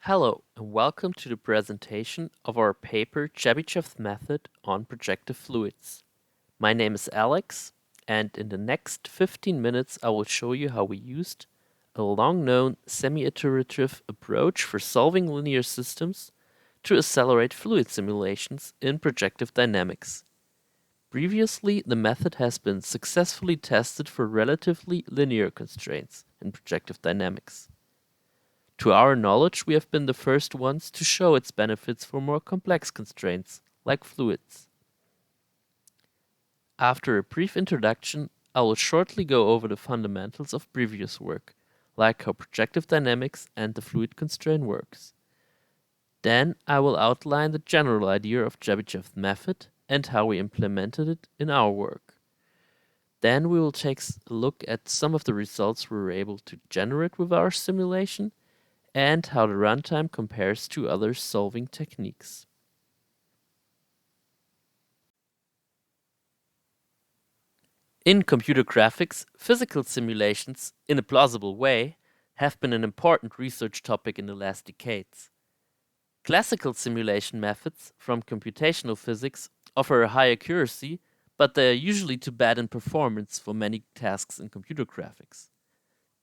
Hello, and welcome to the presentation of our paper Chebyshev's method on projective fluids. My name is Alex, and in the next 15 minutes I will show you how we used a long-known semi-iterative approach for solving linear systems to accelerate fluid simulations in projective dynamics. Previously, the method has been successfully tested for relatively linear constraints in projective dynamics. To our knowledge, we have been the first ones to show its benefits for more complex constraints, like fluids. After a brief introduction, I will shortly go over the fundamentals of previous work, like how projective dynamics and the fluid constraint works. Then I will outline the general idea of Chebyshev's method and how we implemented it in our work. Then we will take a look at some of the results we were able to generate with our simulation and how the runtime compares to other solving techniques. In computer graphics, physical simulations, in a plausible way, have been an important research topic in the last decades. Classical simulation methods from computational physics offer a high accuracy, but they are usually too bad in performance for many tasks in computer graphics.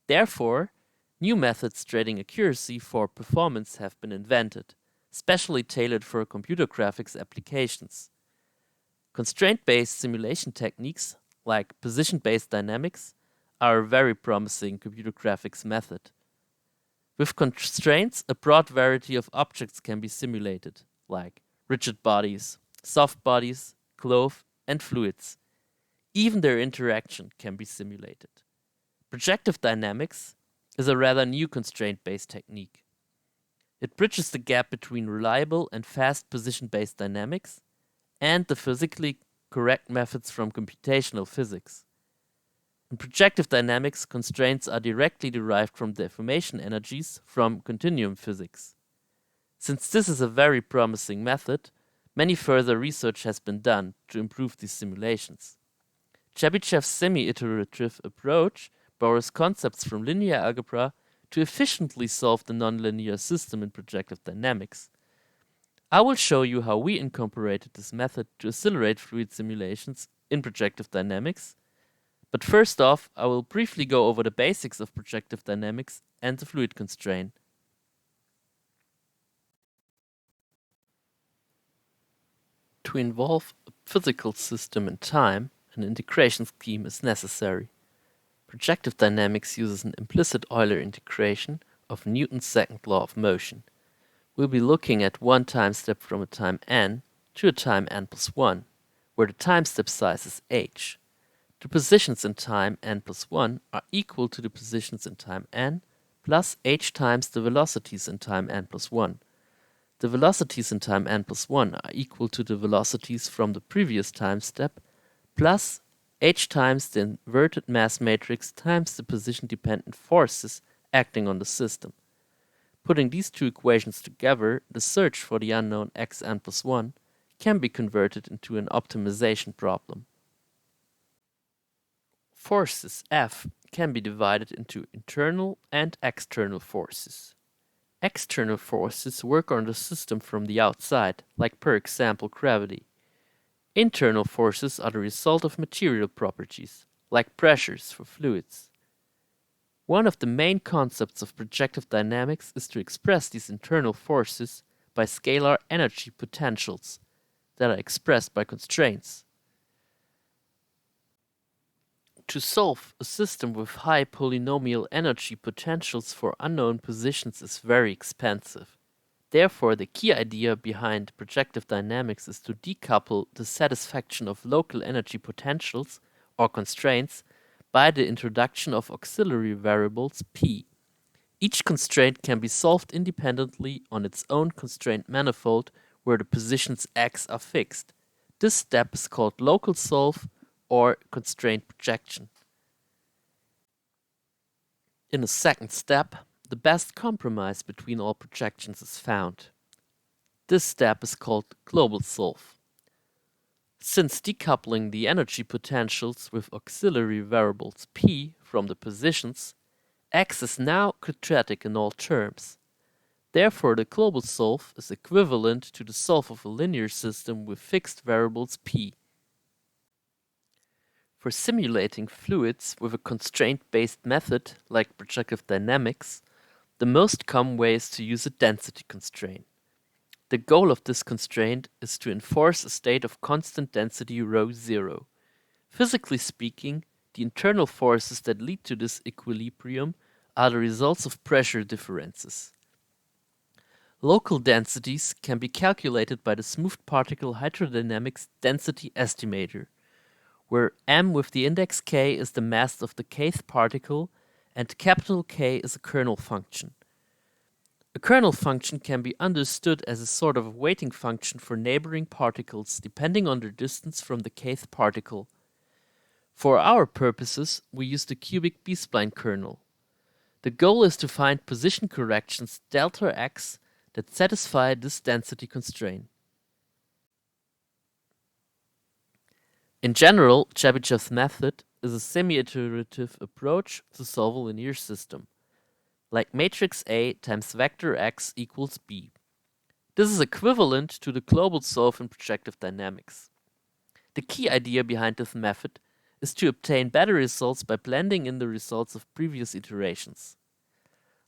Therefore, new methods trading accuracy for performance have been invented, specially tailored for computer graphics applications. Constraint-based simulation techniques, like position-based dynamics, are a very promising computer graphics method. With constraints, a broad variety of objects can be simulated, like rigid bodies, soft bodies, clothes, and fluids. Even their interaction can be simulated. Projective dynamics is a rather new constraint-based technique. It bridges the gap between reliable and fast position-based dynamics and the physically correct methods from computational physics. In projective dynamics, constraints are directly derived from deformation energies from continuum physics. Since this is a very promising method, many further research has been done to improve these simulations. Chebyshev's semi-iterative approach borrows concepts from linear algebra to efficiently solve the nonlinear system in projective dynamics. I will show you how we incorporated this method to accelerate fluid simulations in projective dynamics. But first off, I will briefly go over the basics of projective dynamics and the fluid constraint. To involve a physical system in time, an integration scheme is necessary. Projective dynamics uses an implicit Euler integration of Newton's second law of motion. We'll be looking at one time step from a time n to a time n plus 1, where the time step size is h. The positions in time n plus 1 are equal to the positions in time n plus h times the velocities in time n plus 1. The velocities in time n plus 1 are equal to the velocities from the previous time step plus h times the inverted mass matrix times the position-dependent forces acting on the system. Putting these two equations together, the search for the unknown xn plus 1 can be converted into an optimization problem. Forces F can be divided into internal and external forces. External forces work on the system from the outside, like per example gravity. Internal forces are the result of material properties, like pressures for fluids. One of the main concepts of projective dynamics is to express these internal forces by scalar energy potentials that are expressed by constraints. To solve a system with high polynomial energy potentials for unknown positions is very expensive. Therefore, the key idea behind projective dynamics is to decouple the satisfaction of local energy potentials, or constraints, by the introduction of auxiliary variables p. Each constraint can be solved independently on its own constraint manifold where the positions x are fixed. This step is called local solve or constraint projection. In a second step, the best compromise between all projections is found. This step is called global solve. Since decoupling the energy potentials with auxiliary variables p from the positions, x is now quadratic in all terms. Therefore, the global solve is equivalent to the solve of a linear system with fixed variables p. For simulating fluids with a constraint-based method, like projective dynamics, the most common way is to use a density constraint. The goal of this constraint is to enforce a state of constant density ρ 0. Physically speaking, the internal forces that lead to this equilibrium are the results of pressure differences. Local densities can be calculated by the smooth particle hydrodynamics density estimator, where m with the index k is the mass of the kth particle and capital K is a kernel function. A kernel function can be understood as a sort of weighting function for neighboring particles depending on their distance from the kth particle. For our purposes, we use the cubic B-spline kernel. The goal is to find position corrections delta x that satisfy this density constraint. In general, Chebyshev's method is a semi-iterative approach to solve a linear system, like matrix A times vector x equals B. This is equivalent to the global solve in projective dynamics. The key idea behind this method is to obtain better results by blending in the results of previous iterations.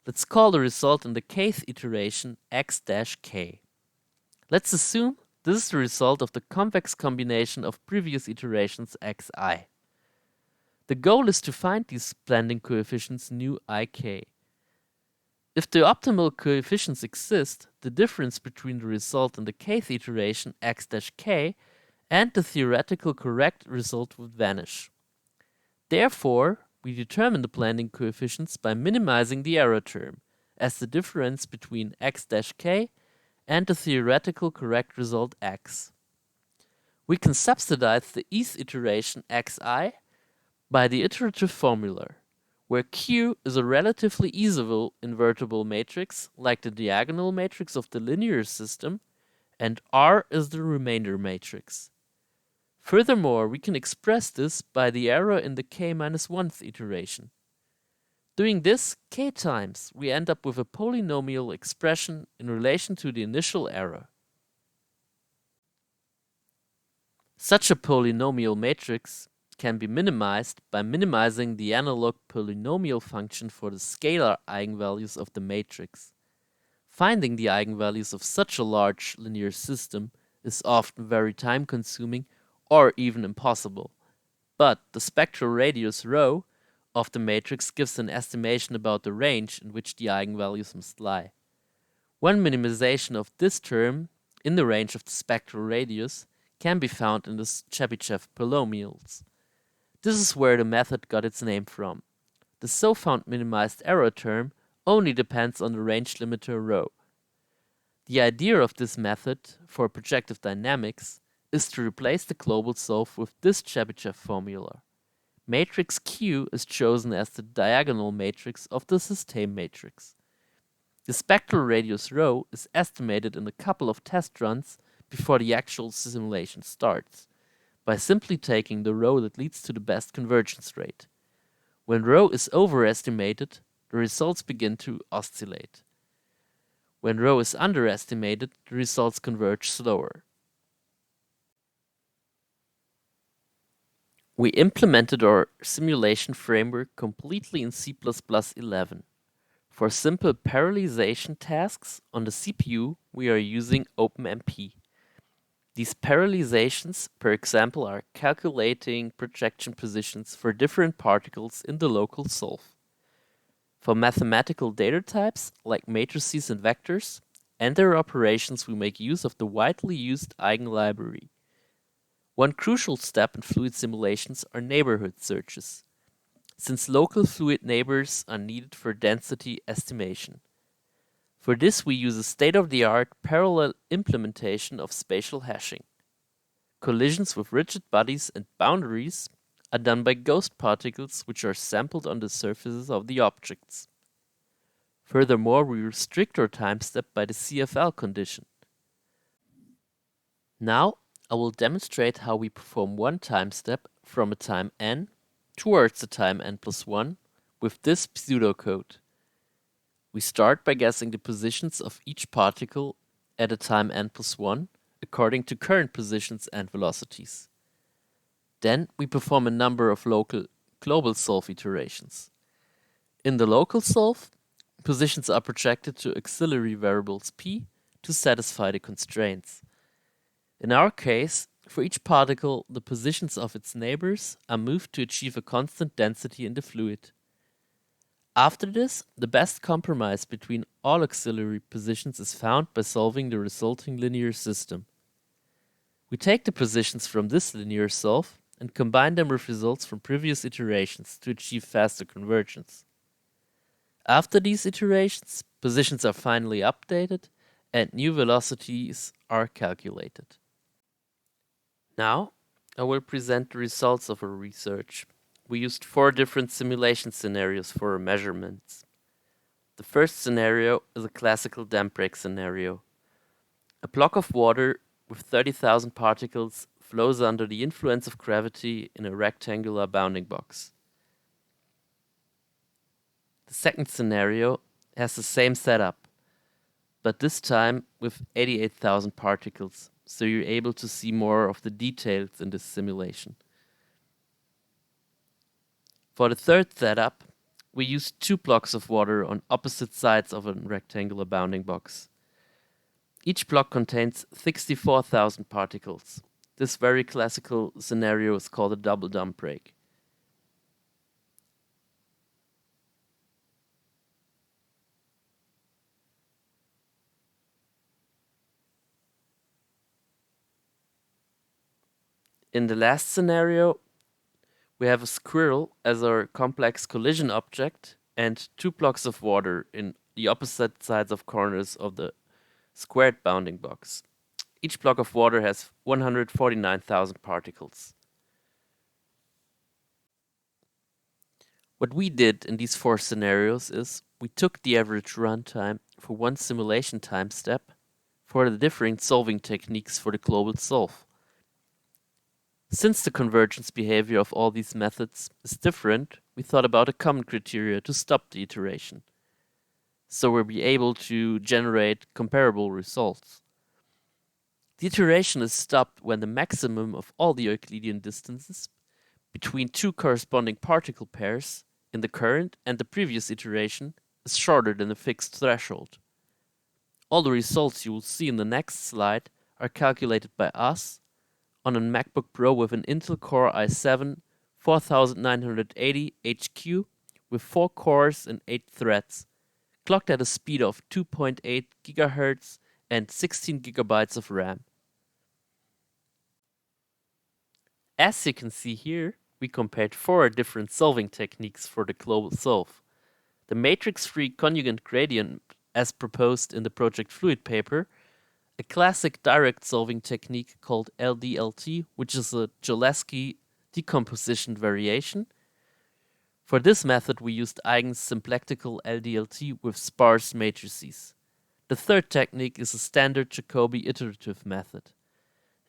Let's call the result in the kth iteration x-k. Let's assume this is the result of the convex combination of previous iterations xi. The goal is to find these blending coefficients nu ik. If the optimal coefficients exist, the difference between the result in the kth iteration x-k and the theoretical correct result would vanish. Therefore, we determine the blending coefficients by minimizing the error term, as the difference between x-k and the theoretical correct result x. We can subsidize the eth iteration xi by the iterative formula, where Q is a relatively easable invertible matrix like the diagonal matrix of the linear system, and R is the remainder matrix. Furthermore, we can express this by the error in the k-1th iteration. Doing this k times, we end up with a polynomial expression in relation to the initial error. Such a polynomial matrix can be minimized by minimizing the analog polynomial function for the scalar eigenvalues of the matrix. Finding the eigenvalues of such a large linear system is often very time-consuming or even impossible, but the spectral radius ρ of the matrix gives an estimation about the range in which the eigenvalues must lie. One minimization of this term in the range of the spectral radius can be found in the Chebyshev polynomials. This is where the method got its name from. The so found minimized error term only depends on the range limiter ρ. The idea of this method for projective dynamics is to replace the global solve with this Chebyshev formula. Matrix Q is chosen as the diagonal matrix of the system matrix. The spectral radius ρ is estimated in a couple of test runs before the actual simulation starts, by simply taking the ρ that leads to the best convergence rate. When ρ is overestimated, the results begin to oscillate. When ρ is underestimated, the results converge slower. We implemented our simulation framework completely in C++11. For simple parallelization tasks on the CPU, we are using OpenMP. These parallelizations, per example, are calculating projection positions for different particles in the local solve. For mathematical data types, like matrices and vectors, and their operations, we make use of the widely used eigenlibrary. One crucial step in fluid simulations are neighborhood searches, since local fluid neighbors are needed for density estimation. For this, we use a state-of-the-art parallel implementation of spatial hashing. Collisions with rigid bodies and boundaries are done by ghost particles which are sampled on the surfaces of the objects. Furthermore, we restrict our time step by the CFL condition. Now, I will demonstrate how we perform one time step from a time n towards a time n plus 1 with this pseudocode. We start by guessing the positions of each particle at a time n+1 according to current positions and velocities. Then we perform a number of local global solve iterations. In the local solve, positions are projected to auxiliary variables p to satisfy the constraints. In our case, for each particle, the positions of its neighbors are moved to achieve a constant density in the fluid. After this, the best compromise between all auxiliary positions is found by solving the resulting linear system. We take the positions from this linear solve and combine them with results from previous iterations to achieve faster convergence. After these iterations, positions are finally updated and new velocities are calculated. Now, I will present the results of our research. We used 4 different simulation scenarios for our measurements. The first scenario is a classical dam break scenario. A block of water with 30,000 particles flows under the influence of gravity in a rectangular bounding box. The second scenario has the same setup, but this time with 88,000 particles, so you're able to see more of the details in this simulation. For the third setup, we used 2 blocks of water on opposite sides of a rectangular bounding box. Each block contains 64,000 particles. This very classical scenario is called a double dam break. In the last scenario, we have a squirrel as our complex collision object and 2 blocks of water in the opposite sides of corners of the squared bounding box. Each block of water has 149,000 particles. What we did in these 4 scenarios is we took the average runtime for one simulation time step for the differing solving techniques for the global solve. Since the convergence behavior of all these methods is different, we thought about a common criteria to stop the iteration, so we'll be able to generate comparable results. The iteration is stopped when the maximum of all the Euclidean distances between 2 corresponding particle pairs in the current and the previous iteration is shorter than a fixed threshold. All the results you will see in the next slide are calculated by us on a MacBook Pro with an Intel Core i7 4980 HQ with 4 cores and 8 threads, clocked at a speed of 2.8 GHz and 16 GB of RAM. As you can see here, we compared 4 different solving techniques for the global solve. The matrix-free conjugate gradient as proposed in the Project Fluid paper, a classic direct solving technique called LDLT, which is a Cholesky decomposition variation. For this method, we used Eigen's symplectical LDLT with sparse matrices. The third technique is a standard Jacobi iterative method.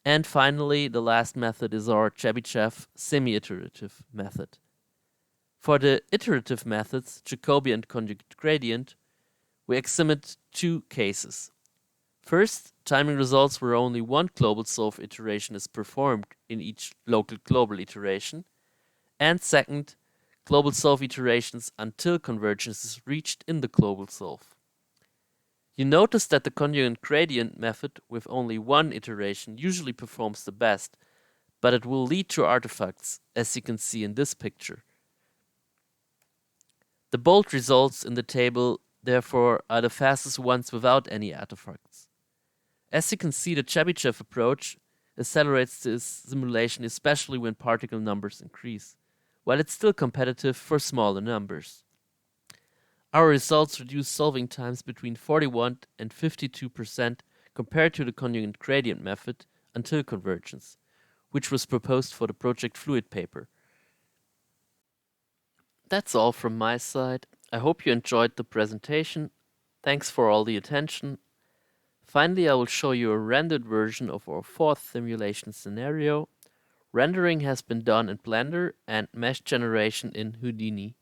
And finally, the last method is our Chebyshev semi-iterative method. For the iterative methods, Jacobi and conjugate gradient, we examined 2 cases. First, timing results where only one global solve iteration is performed in each local global iteration. And second, global solve iterations until convergence is reached in the global solve. You notice that the conjugate gradient method with only one iteration usually performs the best, but it will lead to artifacts, as you can see in this picture. The bold results in the table, therefore, are the fastest ones without any artifacts. As you can see, the Chebyshev approach accelerates this simulation, especially when particle numbers increase, while it's still competitive for smaller numbers. Our results reduce solving times between 41 and 52% compared to the conjugate gradient method until convergence, which was proposed for the Project Fluid paper. That's all from my side. I hope you enjoyed the presentation. Thanks for all the attention. Finally, I will show you a rendered version of our 4th simulation scenario. Rendering has been done in Blender and mesh generation in Houdini.